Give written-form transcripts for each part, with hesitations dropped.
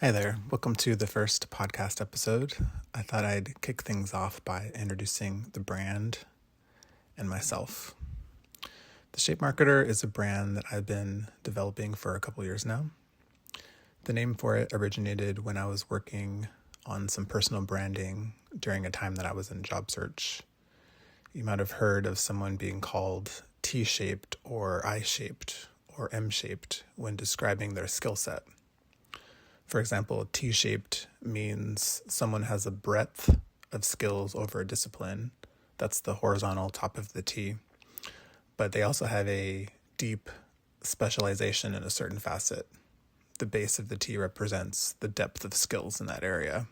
Hi there. Welcome to the first podcast episode. I thought I'd kick things off by introducing the brand and myself. The Shape Marketer is a brand that I've been developing for a couple years now. The name for it originated when I was working on some personal branding during a time that I was in job search. You might have heard of someone being called T-shaped or I-shaped or M-shaped when describing their skill set. For example, T-shaped means someone has a breadth of skills over a discipline. That's the horizontal top of the T. But they also have a deep specialization in a certain facet. The base of the T represents the depth of skills in that area.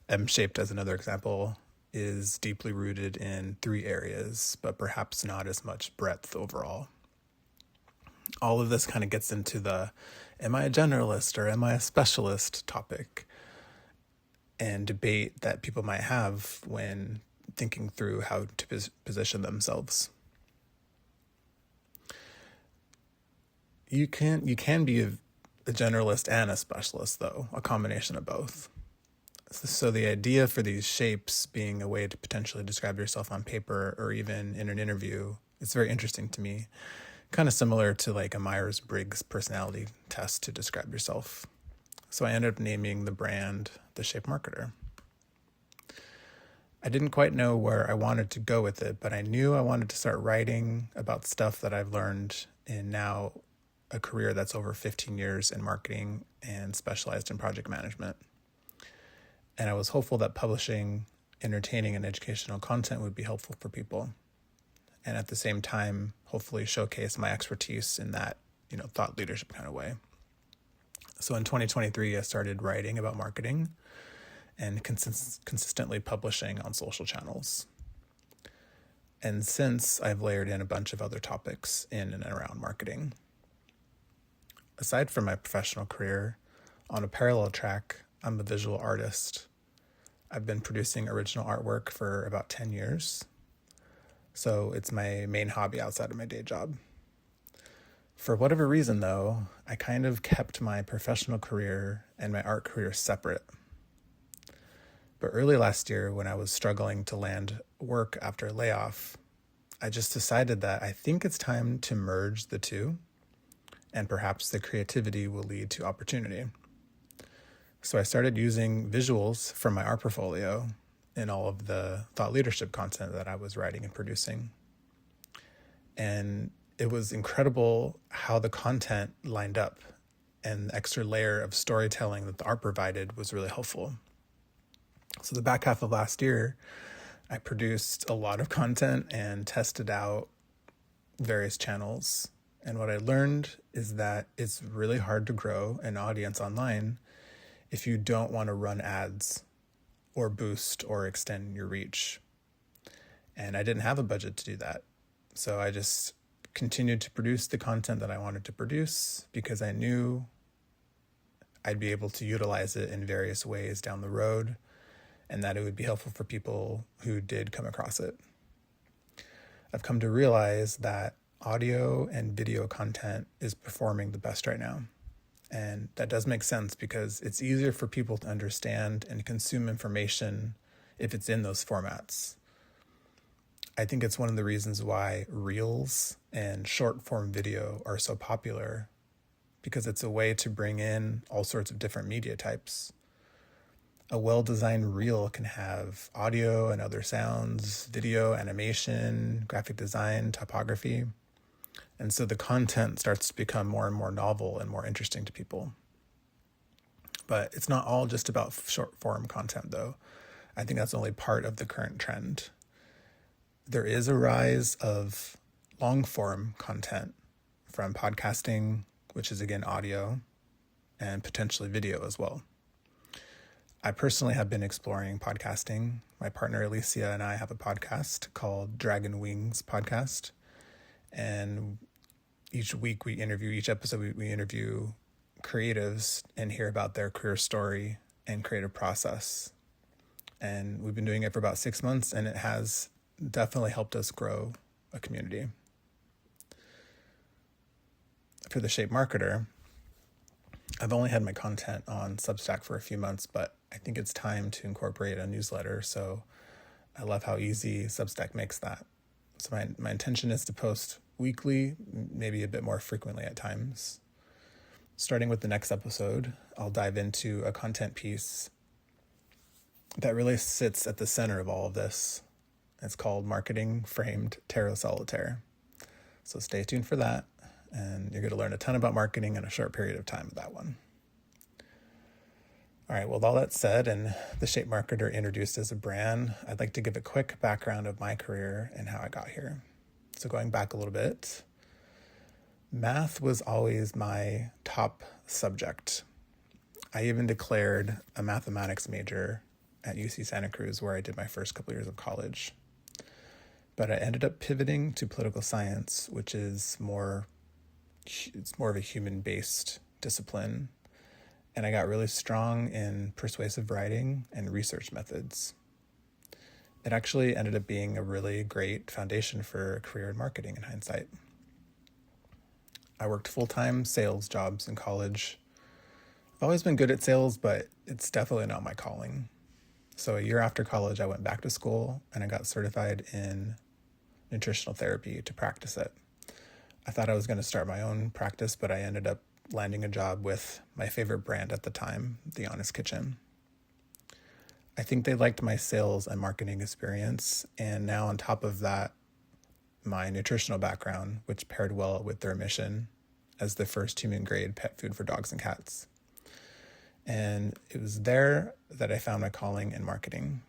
M-shaped, as another example, is deeply rooted in 3 areas, but perhaps not as much breadth overall. All of this kind of gets into the am I a generalist or am I a specialist topic and debate that people might have when thinking through how to position themselves. You can be a generalist and a specialist, though, a combination of both. So the idea for these shapes being a way to potentially describe yourself on paper or even in an interview is very interesting to me. Kind of similar to like a Myers-Briggs personality test to describe yourself. So I ended up naming the brand The Shape Marketer. I didn't quite know where I wanted to go with it, but I knew I wanted to start writing about stuff that I've learned in now a career that's over 15 years in marketing and specialized in project management. And I was hopeful that publishing entertaining and educational content would be helpful for people. And at the same time, hopefully showcase my expertise in that, thought leadership kind of way. So in 2023, I started writing about marketing and consistently publishing on social channels. And since I've layered in a bunch of other topics in and around marketing. Aside from my professional career, on a parallel track, I'm a visual artist. I've been producing original artwork for about 10 years. So it's my main hobby outside of my day job. For whatever reason, though, I kind of kept my professional career and my art career separate. But early last year, when I was struggling to land work after a layoff, I just decided that I think it's time to merge the two, and perhaps the creativity will lead to opportunity. So I started using visuals from my art portfolio in all of the thought leadership content that I was writing and producing. And it was incredible how the content lined up, and the extra layer of storytelling that the art provided was really helpful. So the back half of last year, I produced a lot of content and tested out various channels. And what I learned is that it's really hard to grow an audience online if you don't want to run ads or boost or extend your reach. And I didn't have a budget to do that. So I just continued to produce the content that I wanted to produce because I knew I'd be able to utilize it in various ways down the road and that it would be helpful for people who did come across it. I've come to realize that audio and video content is performing the best right now. And that does make sense because it's easier for people to understand and consume information if it's in those formats. I think it's one of the reasons why reels and short form video are so popular, because it's a way to bring in all sorts of different media types. A well-designed reel can have audio and other sounds, video, animation, graphic design, typography. And so the content starts to become more and more novel and more interesting to people. But it's not all just about short form content, though. I think that's only part of the current trend. There is a rise of long form content from podcasting, which is again audio, and potentially video as well. I personally have been exploring podcasting. My partner Alicia and I have a podcast called Dragon Wings Podcast. And each episode we interview creatives and hear about their career story and creative process. And we've been doing it for about 6 months, and it has definitely helped us grow a community. For the Shape Marketer, I've only had my content on Substack for a few months, but I think it's time to incorporate a newsletter. So I love how easy Substack makes that. So my intention is to post weekly, maybe a bit more frequently at times. Starting with the next episode, I'll dive into a content piece that really sits at the center of all of this. It's called Marketing Framed Tarot Solitaire. So stay tuned for that, and you're going to learn a ton about marketing in a short period of time with that one. All right, well, with all that said, and the Shape Marketer introduced as a brand, I'd like to give a quick background of my career and how I got here. So going back a little bit, math was always my top subject. I even declared a mathematics major at UC Santa Cruz, where I did my first couple years of college. But I ended up pivoting to political science, which is more of a human-based discipline. And I got really strong in persuasive writing and research methods. It actually ended up being a really great foundation for a career in marketing in hindsight. I worked full-time sales jobs in college. I've always been good at sales, but it's definitely not my calling. So a year after college, I went back to school and I got certified in nutritional therapy to practice it. I thought I was going to start my own practice, but I ended up landing a job with my favorite brand at the time, The Honest Kitchen. I think they liked my sales and marketing experience, and now on top of that, my nutritional background, which paired well with their mission as the first human-grade pet food for dogs and cats. And it was there that I found my calling in marketing.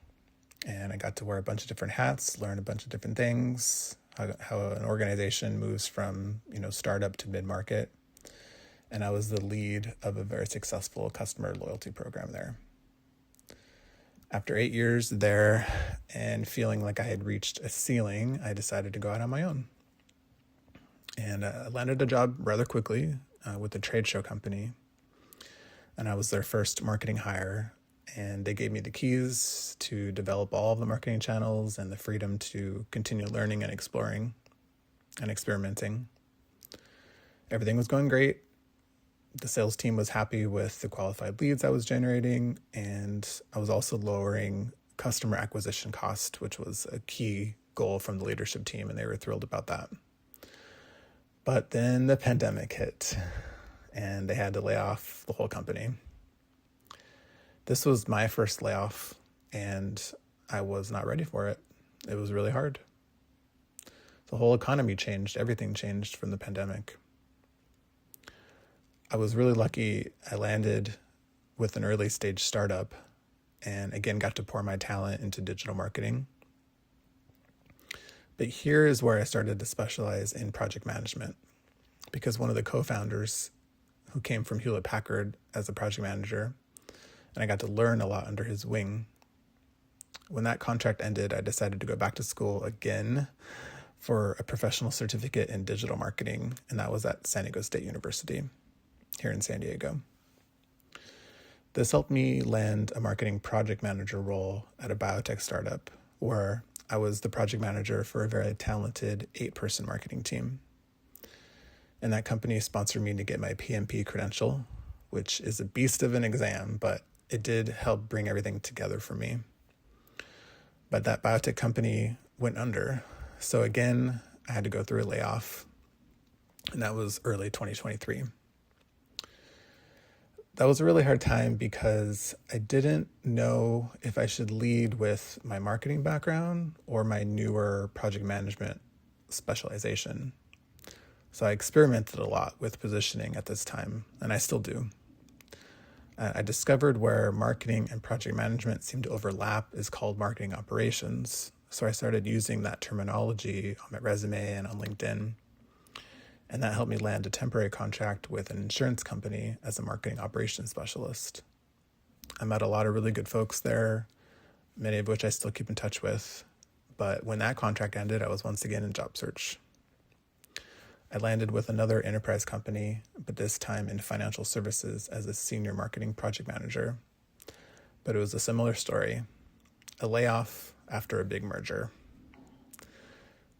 And I got to wear a bunch of different hats, learn a bunch of different things, how an organization moves from, startup to mid-market. And I was the lead of a very successful customer loyalty program there. After 8 years there and feeling like I had reached a ceiling, I decided to go out on my own. And I landed a job rather quickly with a trade show company. And I was their first marketing hire. And they gave me the keys to develop all of the marketing channels and the freedom to continue learning and exploring and experimenting. Everything was going great. The sales team was happy with the qualified leads I was generating, and I was also lowering customer acquisition cost, which was a key goal from the leadership team, and they were thrilled about that. But then the pandemic hit, and they had to lay off the whole company. This was my first layoff, and I was not ready for it. It was really hard. The whole economy changed. Everything changed from the pandemic. I was really lucky. I landed with an early stage startup and again got to pour my talent into digital marketing. But here is where I started to specialize in project management, because one of the co-founders who came from Hewlett-Packard as a project manager, and I got to learn a lot under his wing. When that contract ended, I decided to go back to school again for a professional certificate in digital marketing, and that was at San Diego State University here in San Diego. This helped me land a marketing project manager role at a biotech startup where I was the project manager for a very talented 8-person marketing team. And that company sponsored me to get my PMP credential, which is a beast of an exam, but it did help bring everything together for me. But that biotech company went under. So again, I had to go through a layoff, and that was early 2023. That was a really hard time because I didn't know if I should lead with my marketing background or my newer project management specialization. So I experimented a lot with positioning at this time, and I still do. I discovered where marketing and project management seem to overlap is called marketing operations. So I started using that terminology on my resume and on LinkedIn. And that helped me land a temporary contract with an insurance company as a marketing operations specialist. I met a lot of really good folks there, many of which I still keep in touch with. But when that contract ended, I was once again in job search. I landed with another enterprise company, but this time in financial services as a senior marketing project manager. But it was a similar story, a layoff after a big merger.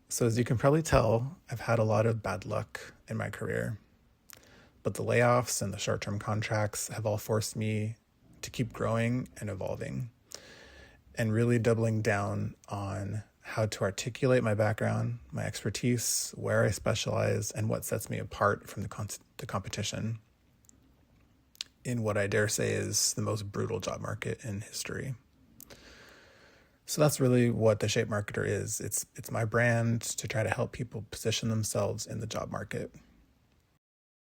So as you can probably tell, I've had a lot of bad luck in my career. but the layoffs and the short-term contracts have all forced me to keep growing and evolving and really doubling down on how to articulate my background, my expertise, where I specialize, and what sets me apart from the competition in what I dare say is the most brutal job market in history. So that's really what the Shape Marketer is. It's my brand to try to help people position themselves in the job market.